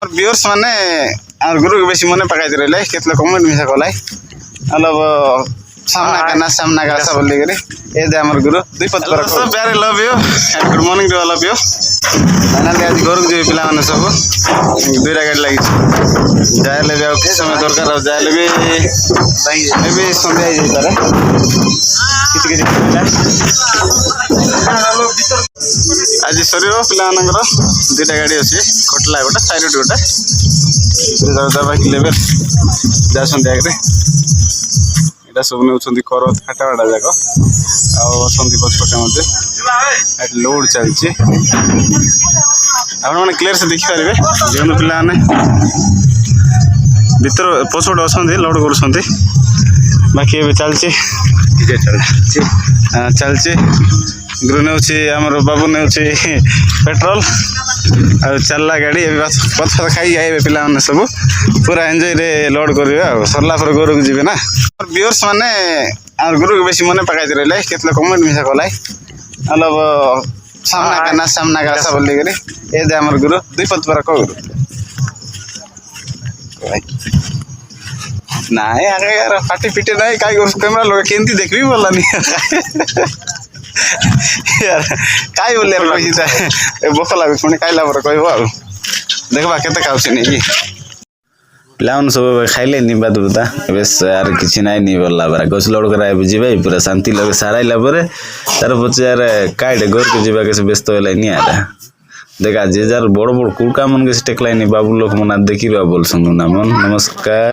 Viewers माने are गुरु बेसी मने पकाइ दिले केतले कमेंट मिसा कोलाई मतलब सामना का सब बोली करे ए दे हमर गुरु दुई पद पर सब प्यारे love you and good morning to all of you finally आज घर जो पिला माने सब दुईरा गाड़ी लागि जाय ले जाओ के समय दरकार जाय ले भी संध्या जाई पारे किछि आज शरीर पिला मानकर दुईटा गाड़ी अछि कोटला गोटा साइड गोटा दबा कि लेबे जा संध्या करे एटा सब नेउछंती कर फाटावाडा जाक आ संदीप पछपटे लोड चलछि आपण माने क्लियर से देखि पारिबे जेनु पिला माने भीतर पछोड असंती लोड करछंती बाकी एबे चलछि चलछि गुरु नेउछि हमर बाबू नेउछि पेट्रोल आ चलला गाड़ी एबे पथ खाई आइबे पिला माने सब पूरा एन्जॉय रे लोड करबे आ सरला पर गुरु को जिबे ना व्यूअर्स माने आर गुरु बेसी मने पकाइ दिले केतले कमेंट मिसा कोलाई मतलब सामना का सब बोली करे ए दे हमर गुरु दुई पद पर को गुरु नाय आगे यार फाटी पिटे नाय काय कैमरा लोग केंती देखबी बोला नहीं यार काय बोले यार कहिता ए भोक लागु पुणी खाइला पर कहबो आ देखबा केते खाउछि नै की प्लान सब खाइले नि बात बता बस यार किछि नाय नि बोलला बरा गस लोड कराय बुझिबे पूरा शांति लगे साराइला परे तार पछ यार काइडे घर के जीवा के व्यस्त होलै नि यार देखा जे जार बड़ बड़ कुल काम मन के टेकलाई नि बाबू लोक मना देखिबा बोल संगु नाम नमस्कार।